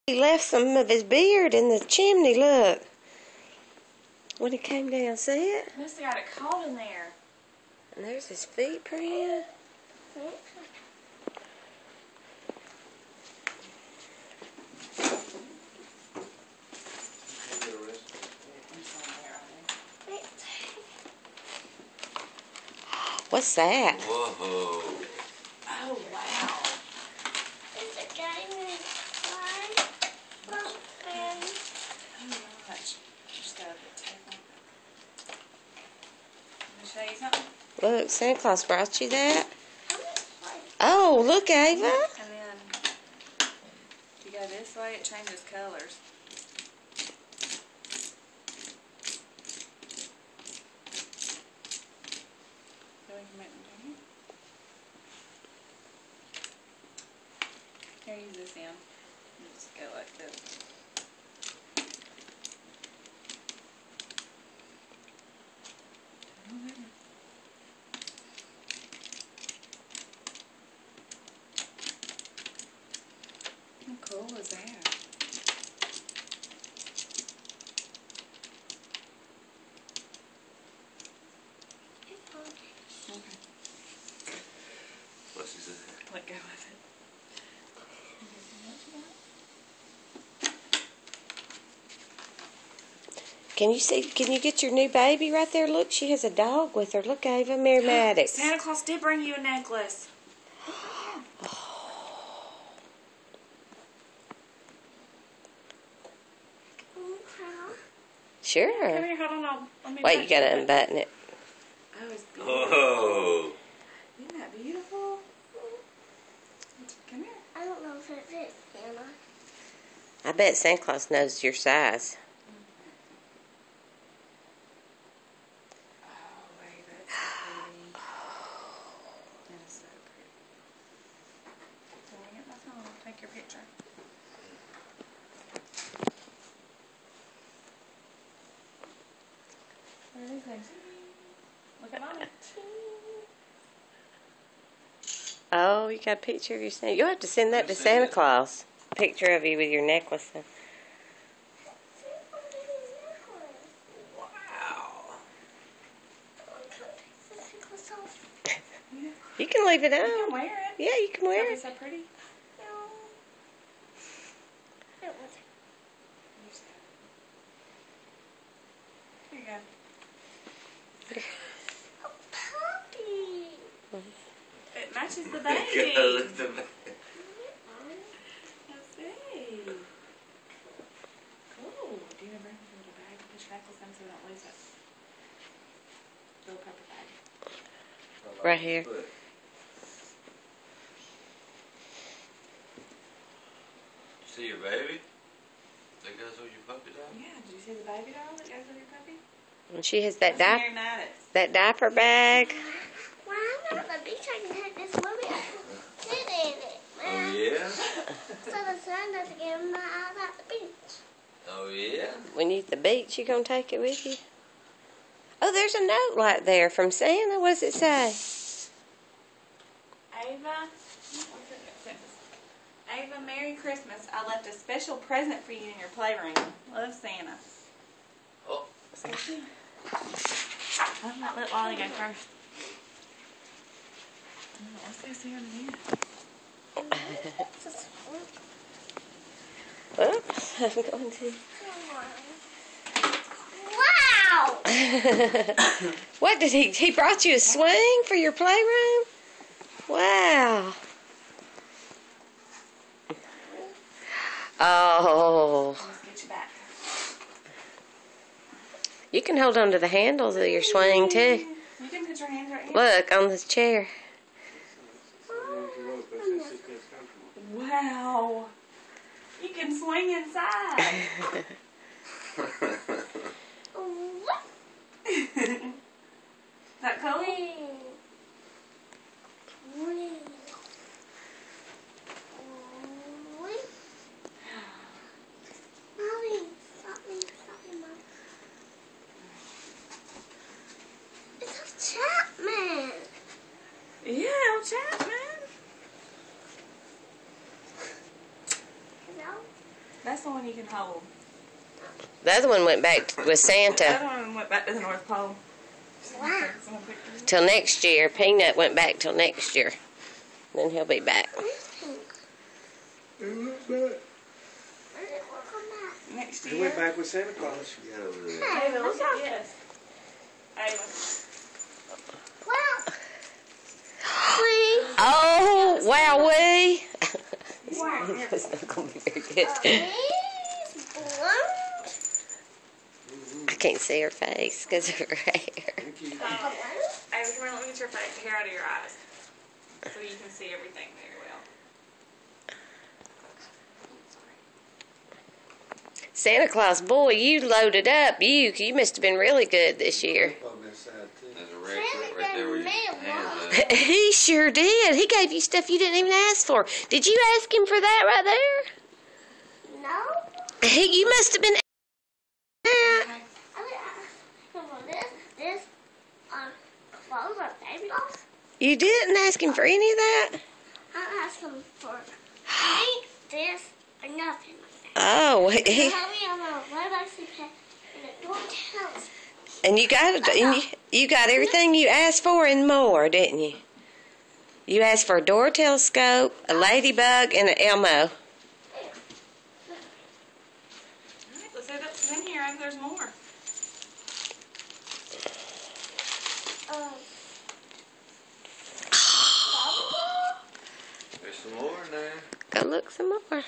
He left some of his beard in the chimney, look. When he came down, see it? Must have got it caught in there. And there's his feet print. What's that? Whoa. Oh, wow. It's a gaming slide. And How much? Just got a bit tape on it. Let me show you something. Look, Santa Claus brought you that. Oh, look, Ava. And then, if you go this way, it changes colors. So we can make them do here. Here, use this end. Just go like this. How cool is that? Okay. What's he say? Let go of it. Can you see? Can you get your new baby right there? Look, she has a dog with her. Look, Ava, Mary Maddox. Santa Claus did bring you a necklace. Sure. Come here, hold on. Let me Wait, you gotta unbutton it. Oh, it's beautiful. Oh. Isn't that beautiful? Come here. I don't know if it fits, Anna. I bet Santa Claus knows your size. Oh, wait, that's so pretty. That is so pretty. So when I get my phone, I'll take your picture. Look at Mommy. Oh, you got a picture of your Santa. You'll have to send that to Santa Claus. Picture of you with your necklace. Wow. You can leave it You can on. wear it. Yeah, you can wear It'll be it. so pretty. Here you go. Puppy. It matches the Look baby. at the baby. Let's see. Cool. Do you remember the little bag with the shackles in so we don't lose it? Little purple bag. Right here. See your baby? That goes with your puppy dog? Yeah, did you see the baby doll that goes with your puppy? And she has that That's diaper. Mary Maddox. That diaper bag. When I'm at the beach, I can take this movie. I can sit in it. Oh, yeah? So the sun doesn't get my eyes at the beach. Oh, yeah? When you're at the beach, you gonna take it with you? Oh, there's a note right there from Santa. What does it say? Ava, Ava, Merry Christmas. I left a special present for you in your playroom. Love, Santa. Oh. I'll let Lolly go first. Let's go see her in the Oops, I'm going to. Wow! What did he brought you a swing for your playroom? Wow. Oh. Let's get you back. You can hold on to the handles of your swing too. You can put your hands right here. Look, on this chair. Wow. You can swing inside. Is that cool? Mommy, stop me, Mom. It's a Chapman. Yeah, Chapman. Hello? That's the one you can hold. The other one went back with The Santa other one went back to the North Pole. Wow. till next year. Peanut went back till next year. Then he'll be back. When did it come back? Next He year. went back with Santa Claus. You got over there. Ava, look at this. Ava. Wow. Please. Oh, wowee. Wow. That's not going to be very good. Please. Blonde. I can't see her face because of her hair. Thank you. Ava, come here, let me get your face, hair out of your eyes. So you can see everything very well. Santa Claus, boy, you loaded up. You must have been really good this year. On this side, too. There's a red clip right there where your hands at. He sure did. He gave you stuff you didn't even ask for. Did you ask him for that right there? No. You must have been. I mean, this, clothes or baby dolls. You didn't ask him for any of that? I asked him for paint, this, or nothing. Oh, Tell me I'm a red icy pet in a dorm house. and you got it. And you got everything you asked for and more, didn't you? You asked for a door telescope, a ladybug, and an Elmo. Alright, let's see what's in here. Maybe there's more. There's some more in there. Go look some more.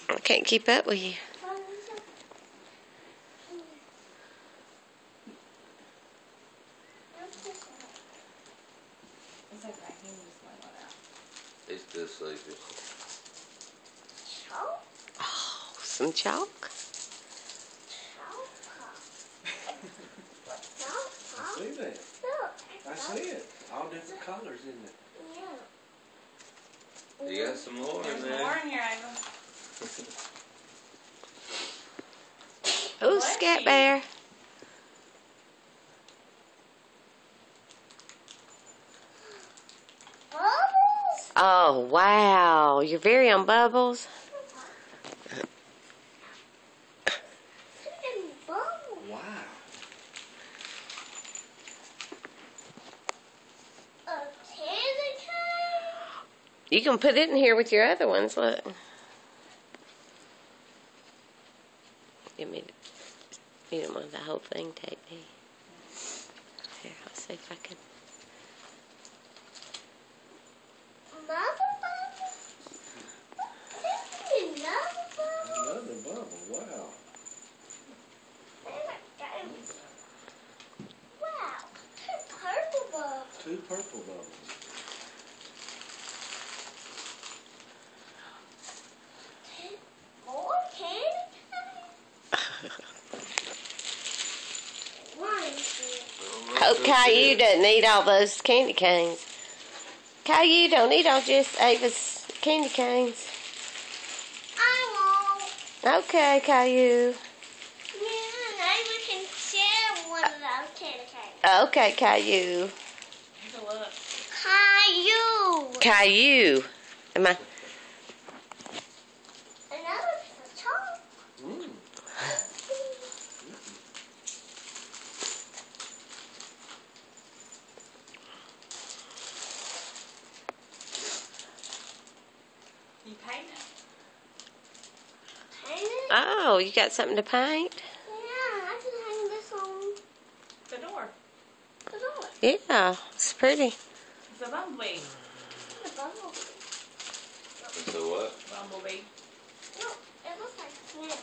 I can't keep up with you. It's okay. He can just lay one out. He's still sleepy. Oh, some chalk. I see that. I see it. All different colors, isn't it? You got some more There's in more there. in here, Ava. Oh, Bless Scat you. Bear. Bubbles? Oh, wow. You're very on Bubbles. Bubbles. Wow. A candy cane? You can put it in here with your other ones, look. Give me, you don't want the whole thing, take me. Here, I'll see if I can. Another bubble? Another bubble? Another bubble. Wow. Wow. Two purple bubbles. Two purple bubbles. More candy cane? One. Hope Caillou doesn't eat all those candy canes. Caillou don't eat all just Ava's candy canes. I won't. Okay, Caillou. Yeah, now we can share one of those candy canes. Okay, Caillou. Take a look. Caillou. Caillou. Am I? Another piece of chalk. Mm. You paint it. Hang it? Oh, you got something to paint? Yeah, I can hang this on The door. the door. Yeah, it's pretty. It's a bumblebee. The bubble. So what? Bumblebee. No, it looks like a snail.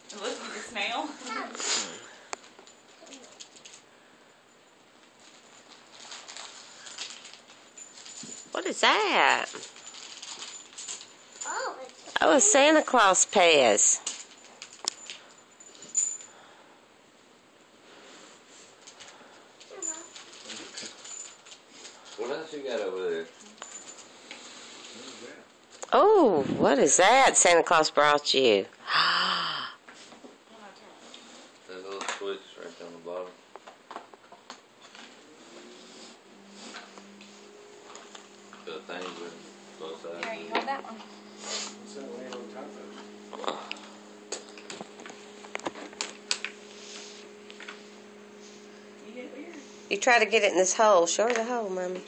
It looks like a snail. What is that? Oh, it's Oh, a Santa Claus Pez. What else you got over there? Oh, what is that Santa Claus brought you? There's a little switch right down the bottom. The things with both sides. Here, you hold that that one. What's that laying on top of it? You get it weird. You try to get it in this hole. Show her the hole, Mommy.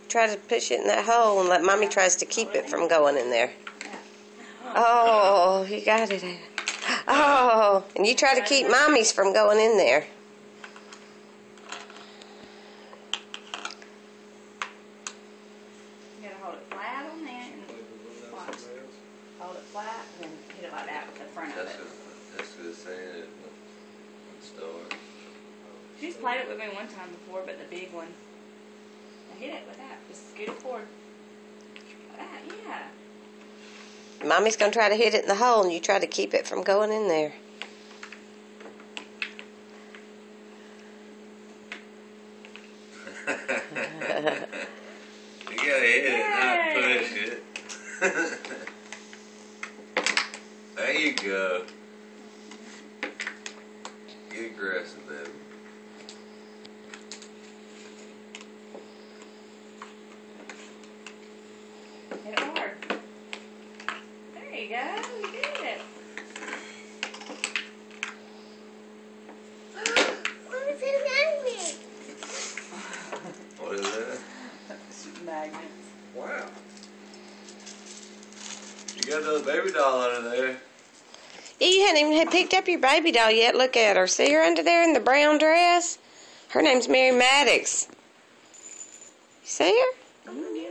Try to push it in that hole and let Mommy tries to keep it from going in there. Oh, you got it. Oh, and you try to keep Mommy's from going in there. You gotta hold it flat on there and watch. Hold it flat and then hit it like that with the front of it. That's good saying it. Start. She's played it with me one time before, but the big one. I hit it with that. Just scoot it forward. Like that, yeah. Mommy's going to try to hit it in the hole, and you try to keep it from going in there. You gotta hit it, not push it. There you go. Get aggressive, baby. Hit it hard. There you go. You did it. What is in magnet? What is that? Magnets. Wow. You got another baby doll under there. You hadn't even picked up your baby doll yet. Look at her. See her under there in the brown dress? Her name's Mary Maddox. You see her? Yeah.